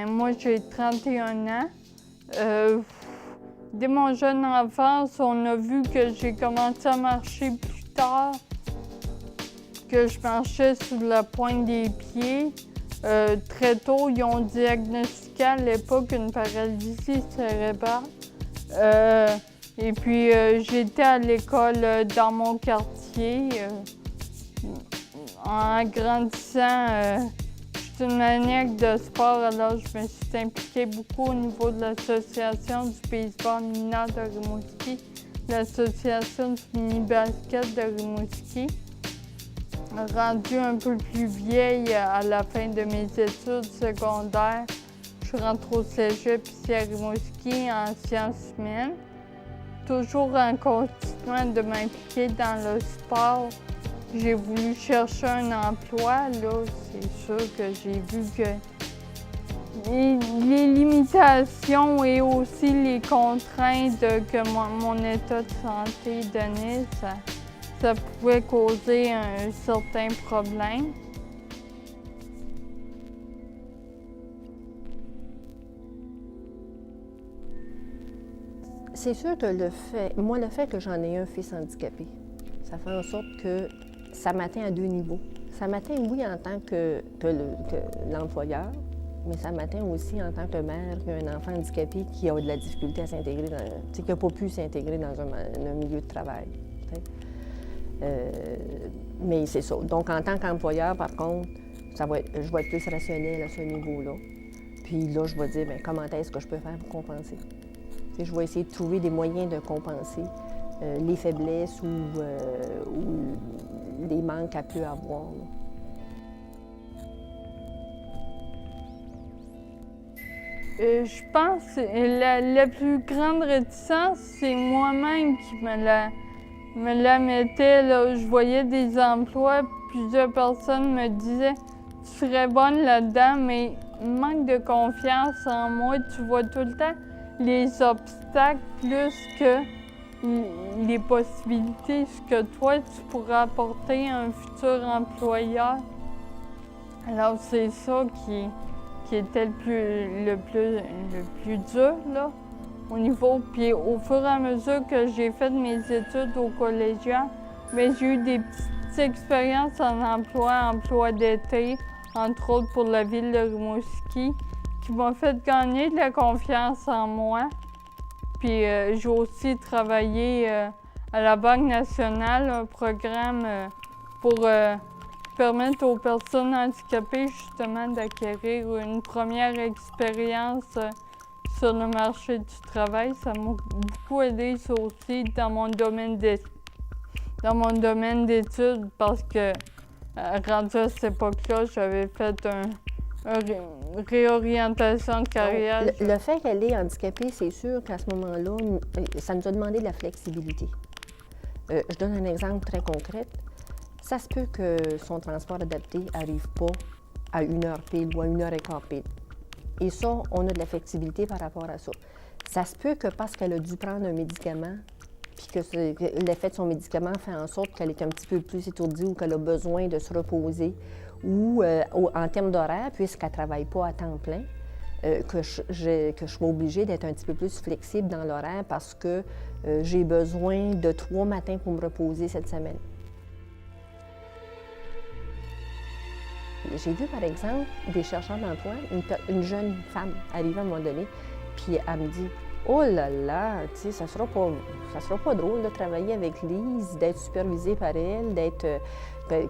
Moi, j'ai 31 ans. Dès mon jeune enfance, on a vu que j'ai commencé à marcher plus tard, que je marchais sur la pointe des pieds. Très tôt, ils ont diagnostiqué à l'époque une paralysie cérébrale. Et puis, j'étais à l'école dans mon quartier. En grandissant, je suis une maniaque de sport, alors je me suis impliquée beaucoup au niveau de l'association du baseball mineur de Rimouski, l'association du mini-basket de Rimouski. Rendue un peu plus vieille à la fin de mes études secondaires, je suis rentrée au cégep ici à Rimouski en sciences humaines. Toujours en continuant de m'impliquer dans le sport, j'ai voulu chercher un emploi. Là, c'est sûr que j'ai vu que les limitations et aussi les contraintes que mon état de santé donnait, ça pouvait causer un certain problème. C'est sûr que le fait que j'en ai un fils handicapé, ça fait en sorte que ça m'atteint à deux niveaux. Ça m'atteint, oui, en tant que l'employeur, mais ça m'atteint aussi en tant que mère qui a un enfant handicapé qui a de la difficulté à s'intégrer, qui n'a pas pu s'intégrer dans un milieu de travail. Mais c'est ça. Donc, en tant qu'employeur, par contre, je vais être plus rationnelle à ce niveau-là. Puis là, je vais dire, bien, comment est-ce que je peux faire pour compenser? Je vais essayer de trouver des moyens de compenser les faiblesses ou les manques qu'elle peut avoir. Je pense que la plus grande réticence, c'est moi-même qui me la mettais. Là. Je voyais des emplois, plusieurs personnes me disaient « tu serais bonne là-dedans », mais manque de confiance en moi. Tu vois tout le temps les obstacles plus que les possibilités, ce que toi, tu pourrais apporter à un futur employeur. Alors, c'est ça qui était le plus dur, là, au niveau. Puis au fur et à mesure que j'ai fait mes études au collégial, bien, j'ai eu des petites expériences en emploi d'été, entre autres pour la ville de Rimouski, qui m'ont fait gagner de la confiance en moi. Puis j'ai aussi travaillé à la Banque nationale, un programme pour permettre aux personnes handicapées justement d'acquérir une première expérience sur le marché du travail. Ça m'a beaucoup aidé, ça aussi, dans mon domaine d'études, parce que rendu à cette époque-là, j'avais fait une réorientation de carrière. Le fait qu'elle est handicapée, c'est sûr qu'à ce moment-là, ça nous a demandé de la flexibilité. Je donne un exemple très concret. Ça se peut que son transport adapté n'arrive pas à 1h pile ou à 1h15 pile. Et ça, on a de la flexibilité par rapport à ça. Ça se peut que parce qu'elle a dû prendre un médicament, puis que l'effet de son médicament fait en sorte qu'elle est un petit peu plus étourdie ou qu'elle a besoin de se reposer, ou en termes d'horaire, puisqu'elle ne travaille pas à temps plein, que je sois obligée d'être un petit peu plus flexible dans l'horaire parce que j'ai besoin de 3 matins pour me reposer cette semaine. J'ai vu, par exemple, des chercheurs d'emploi, une jeune femme arriver à un moment donné, puis elle me dit « Oh là là, tu sais, ça sera pas drôle de travailler avec Lise, d'être supervisée par elle,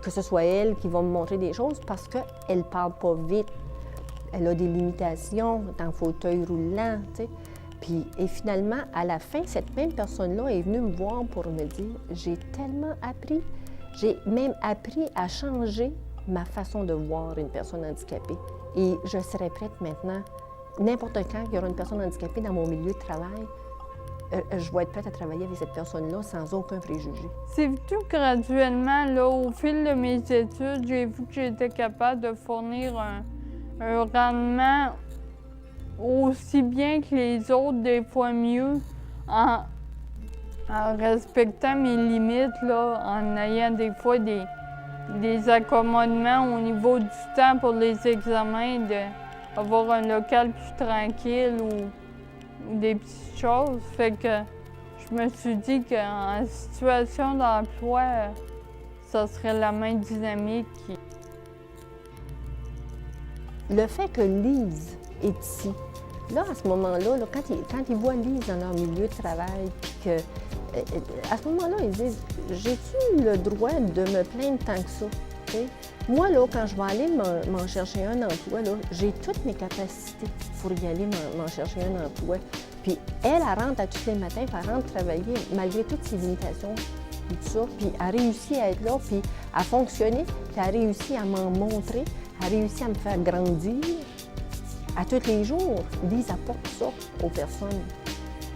que ce soit elle qui va me montrer des choses parce qu'elle parle pas vite. Elle a des limitations dans le fauteuil roulant, tu sais. » Et finalement, à la fin, cette même personne-là est venue me voir pour me dire « J'ai tellement appris, j'ai même appris à changer ma façon de voir une personne handicapée. Et je serais prête maintenant, n'importe quand il y aura une personne handicapée dans mon milieu de travail, je vais être prête à travailler avec cette personne-là sans aucun préjugé. C'est tout graduellement, là, au fil de mes études, j'ai vu que j'étais capable de fournir un rendement aussi bien que les autres, des fois mieux, en respectant mes limites, là, en ayant des fois des accommodements au niveau du temps pour les examens avoir un local plus tranquille ou des petites choses. Fait que je me suis dit qu'en situation d'emploi, ça serait la même dynamique. Le fait que Lise est ici, là, à ce moment-là, là, quand ils voient Lise dans leur milieu de travail, puis que, à ce moment-là, ils disent « J'ai-tu le droit de me plaindre tant que ça? » T'sais? Moi, là, quand je vais aller m'en chercher un emploi, là, j'ai toutes mes capacités pour y aller m'en chercher un emploi. Puis elle rentre à tous les matins, puis elle rentre travailler, malgré toutes ses limitations, et tout ça, puis elle réussit à être là, puis à fonctionner, puis elle réussit à m'en montrer, elle réussit à me faire grandir. À tous les jours, Lise apporte ça aux personnes,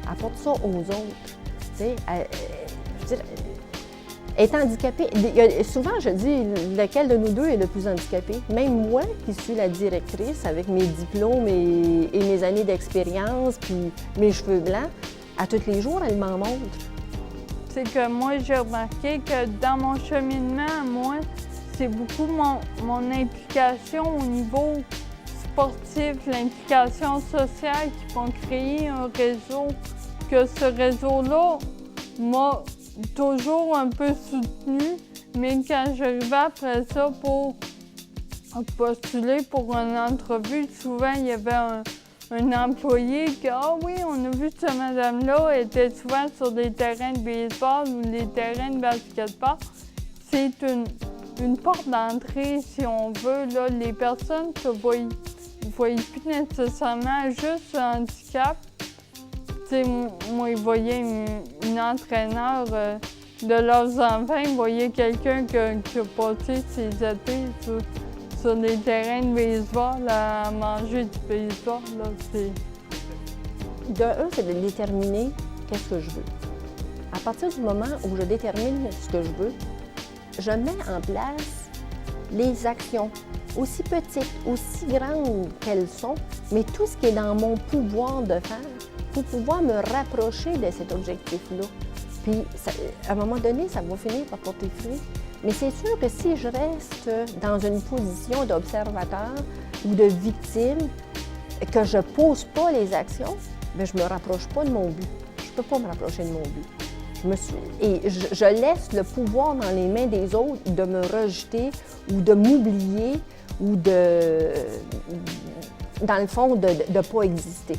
apporte ça aux autres. Tu sais, je veux dire, elle est handicapée. Souvent, je dis, lequel de nous deux est le plus handicapé? Même moi, qui suis la directrice, avec mes diplômes et mes années d'expérience, puis mes cheveux blancs, à tous les jours, elle m'en montre. C'est que moi, j'ai remarqué que dans mon cheminement, moi, c'est beaucoup mon implication au niveau sportif, l'implication sociale qui vont créer un réseau, que ce réseau-là m'a toujours un peu soutenue, mais quand j'arrivais après ça pour postuler pour une entrevue, souvent il y avait un employé qui « Ah oui, on a vu que cette madame-là était souvent sur des terrains de baseball ou des terrains de basketball. » C'est une porte d'entrée, si on veut. Là, les personnes ne voient plus nécessairement juste un handicap. T'sais, moi, ils voyaient une entraîneur de leurs enfants, ils voyaient quelqu'un qui a passé ses étés sur des terrains de baseball à manger du baseball. De un, c'est de déterminer qu'est-ce que je veux. À partir du moment où je détermine ce que je veux, je mets en place les actions, aussi petites, aussi grandes qu'elles sont, mais tout ce qui est dans mon pouvoir de faire pour pouvoir me rapprocher de cet objectif-là. Puis, à un moment donné, ça va finir par porter fruit. Mais c'est sûr que si je reste dans une position d'observateur ou de victime, que je ne pose pas les actions, bien, je ne me rapproche pas de mon but. Je ne peux pas me rapprocher de mon but. Je laisse le pouvoir dans les mains des autres de me rejeter ou de m'oublier ou dans le fond, de ne pas exister.